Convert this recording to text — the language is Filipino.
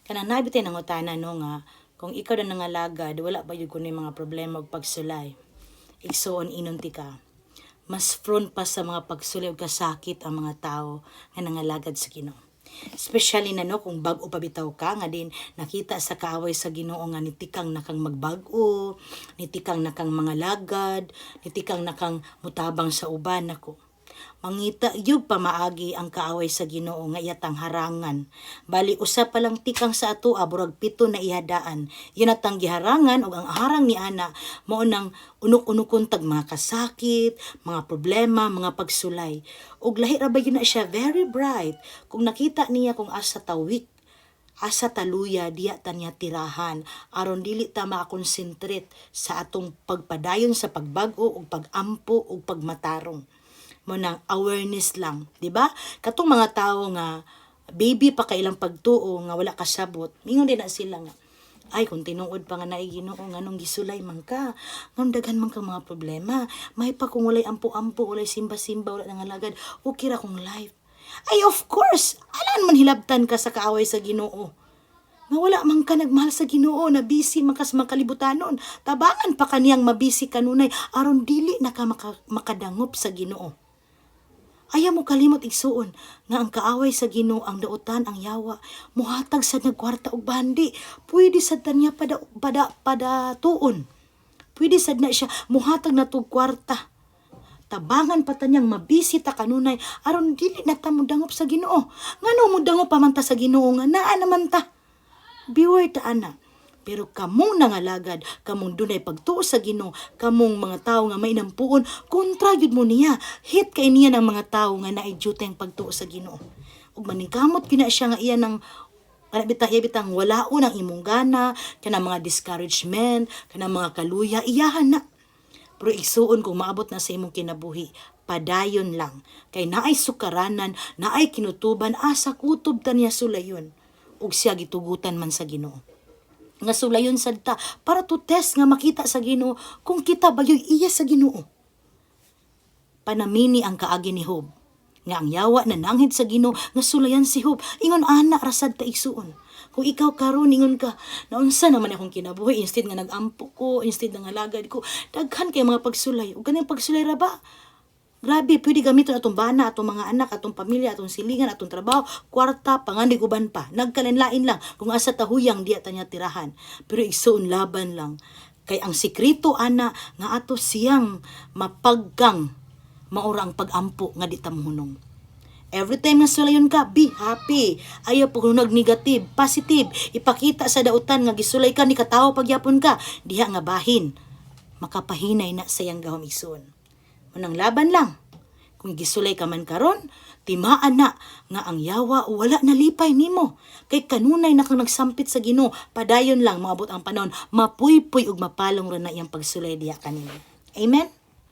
Kanang nabitay nangutana no nga kung ikaw na nangalagad wala ba yun kuno mga problema og pagsulay. Igsuon inunti ka. Mas prone pa sa mga pagsulay ug kasakit ang mga tao nga nangalagad sa Ginoo. Especially na no kung bag-o pabitaw ka nga din nakita sa kaaway sa Ginoo nga nitikang nakang magbag-o, nitikang nakang mga lagad, nitikang nakang mutabang sa uban nako. Mangita yug pamaagi ang kaaway sa Ginoo nga iyatang harangan. Bali usa pa lang tikang sa ato burag 7 na ihadaan. Yun atang giharangan ug ang harang ni ana mao nang unok-unokon tag mga kasakit, mga problema, mga pagsulay. Ug lahi ra ba yun na siya very bright kung nakita niya kung asa tawik asa taluya diya ta niya tirahan aron dili ta makakonsentrate sa atong pagpadayon sa pagbag-o ug pagampo ug pagmatarong mo nang awareness lang, di ba? Katong mga tao nga baby pa kailang pagtuo nga wala kasabot, mingon din na sila nga ay kung tinuod pa nga naay Ginoo nganong gisulay man ka, nganong daghan man kang mga problema, may pa kung walay ampo-ampo, walay simba-simba, wala nangalagad, okay ra kong life. Ay of course, alan man hilabtan ka sa kaaway sa Ginoo. Nga wala man ka nagmahal sa Ginoo na busy makas makalibutanon. Tabangan pa kaniyang mabisi kanunay aron dili na ka makadangop sa Ginoo. Ayaw mo kalimot igsuon nga ang kaaway sa Ginoo ang dautan ang yawa muhatag sa nagkwarta og bandi. Pwede sad niya pada tuon. Pwede sad na siya muhatag na tog kwarta. Tabangan pa tanyang mabisi ta kanunay aron dili na ta mudangop sa Ginoo. Ngano mudangop pa man ta sa Ginoo nga naa naman ta. Beware ta ana. Pero kamong nangalagad, kamong dunay pagtuo sa Ginoo, kamong mga tao nga may nampuon, kontra yun mo niya. Hit kay niya ng mga tao nga naay duty ang pagtuo sa Ginoo. Ug maningkamot kina siya nga iya ng bitang walaon ang imong gana, kanang mga discouragement, kanang mga kaluya, iyahan na. Pero igsuon kung maabot na sa imong kinabuhi, padayon lang. Kay naay sukaranan, naay kinutuban, asa kutob ta niya sulayon. Ug siya gitugutan man sa Ginoo. Nga sulayon sad ta para to test nga makita sa Ginoo kung kita bayoy iya sa Ginoo. Panamini ang kaagi ni Job nga ang yawa na nanghid sa Ginoo nga sulayan si Job ingon ana rasad ta igsuon. Kung ikaw karon ingon ka naunsa naman akong kinabuhi instead nga nagampo ko, instead nga ngalagad ko, daghan kay mga pagsulay. Ug kanang pagsulay ra ba? Grabe, pwede gamiton atong bana, atong mga anak, atong pamilya, atong silingan, atong trabaho, kwarta, pangandig uban pa. Nagkalinlain lang kung asa tahuyang diya tanya tirahan. Pero igsuon laban lang. Kay ang sikreto ana nga ato siyang mapaggang maura ang pagampo nga di ta mohunong. Every time nga sulayon ka, be happy. Ayaw po kung negative, positive. Ipakita sa dautan nga gisulay ka ni katawo pagyapon ka. Diha nga bahin. Makapahinay na sayang gahom igsuon. Unang laban lang. Kung gisulay ka man karon, timaan na nga ang yawa wala nalipay nimo. Kay kanunay na kang nagsampit sa Ginoo, padayon lang maabot ang panon, mapuypuy ug mapalong ra na iyang pagsulay diha kanimo. Amen.